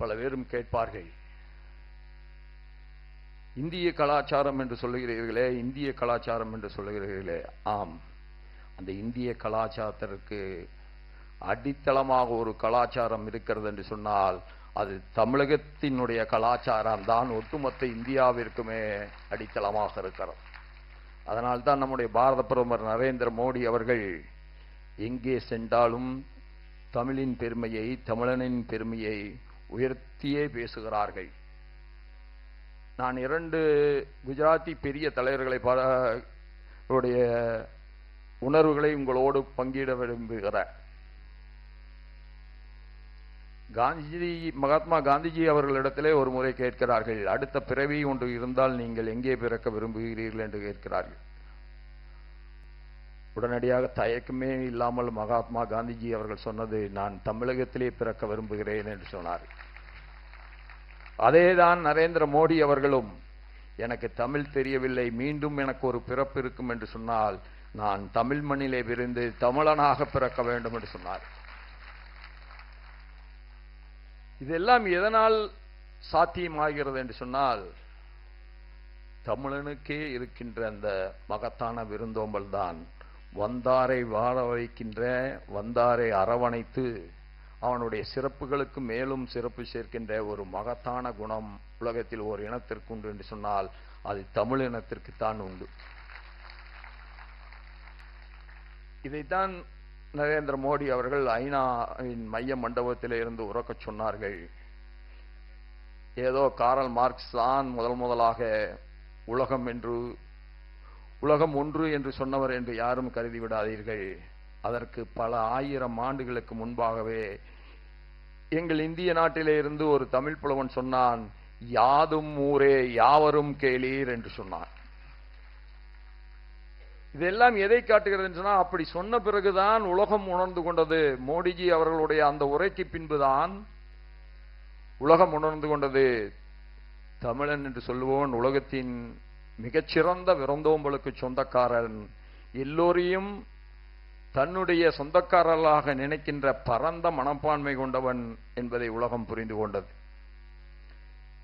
பல பேரும் கேட்பார்கள், இந்திய கலாச்சாரம் என்று சொல்லுகிறீர்களே, இந்திய கலாச்சாரம் என்று சொல்லுகிறீர்களே. ஆம், அந்த இந்திய கலாச்சாரத்திற்கு அடித்தளமாக ஒரு கலாச்சாரம் இருக்கிறது என்று சொன்னால் அது தமிழகத்தினுடைய கலாச்சாரம் தான் ஒட்டுமொத்த இந்தியாவிற்குமே அடித்தளமாக இருக்கிறது. அதனால்தான் நம்முடைய பாரத பிரதமர் நரேந்திர மோடி அவர்கள் எங்கே சென்றாலும் தமிழின் பெருமையை, தமிழனின் பெருமையை உயர்த்தியே பேசுகிறார்கள். நான் 2 குஜராத்தி பெரிய தலைவர்களை உணர்வுகளை உங்களோடு பங்கிட விரும்புகிறேன். மகாத்மா காந்திஜி அவர்களிடத்திலே ஒரு முறை கேட்கிறார்கள், அடுத்த பிறவி ஒன்று இருந்தால் நீங்கள் எங்கே பிறக்க விரும்புகிறீர்கள் என்று கேட்கிறார்கள். உடனடியாக தயக்கமே இல்லாமல் மகாத்மா காந்திஜி அவர்கள் சொன்னது, நான் தமிழகத்திலே பிறக்க விரும்புகிறேன் என்று சொன்னார். அதேதான் நரேந்திர மோடி அவர்களும், எனக்கு தமிழ் தெரியவில்லை, மீண்டும் எனக்கு ஒரு பிறப்பு இருக்கும் என்று சொன்னால் நான் தமிழ் மண்ணிலே பிறந்து தமிழனாக பிறக்க வேண்டும் என்று சொன்னார். இதெல்லாம் எதனால் சாத்தியமாகிறது என்று சொன்னால், தமிழனுக்கே இருக்கின்ற அந்த மகத்தான விருந்தோம்பல் தான். வந்தாரை வாழ வைக்கின்ற, வந்தாரை அரவணைத்து அவனுடைய சிறப்புகளுக்கு மேலும் சிறப்பு சேர்க்கின்ற ஒரு மகத்தான குணம் உலகத்தில் ஒரு இனத்திற்கு உண்டு என்று சொன்னால் அது தமிழ் இனத்திற்குத்தான் உண்டு. இதைத்தான் நரேந்திர மோடி அவர்கள் ஐநாவின் மைய மண்டபத்திலே இருந்து உறக்கச் சொன்னார்கள். ஏதோ காரல் மார்க்ஸ் தான் முதலாக உலகம் ஒன்று என்று சொன்னவர் என்று யாரும் கருதி விடாதீர்கள். அதற்கு பல 1000 ஆண்டுகளுக்கு முன்பாகவே எங்கள் இந்திய நாட்டிலே இருந்து ஒரு தமிழ் புலவன் சொன்னான், யாதும் ஊரே யாவரும் கேளீர் என்று சொன்னான். இதெல்லாம் எதை காட்டுகிறது என்று சொன்னால், அப்படி சொன்ன பிறகுதான் உலகம் உணர்ந்து கொண்டது. மோடிஜி அவர்களுடைய அந்த உரைக்கு பின்புதான் உலகம் உணர்ந்து கொண்டது. தமிழன் என்று சொல்லுவோன் உலகத்தின் மிகச்சிறந்த விருந்தோம்பலுக்கு சொந்தக்காரன், எல்லோரையும் தன்னுடைய சொந்தக்காரர்களாக நினைக்கின்ற பரந்த மனப்பான்மை கொண்டவன் என்பதை உலகம் புரிந்து கொண்டது.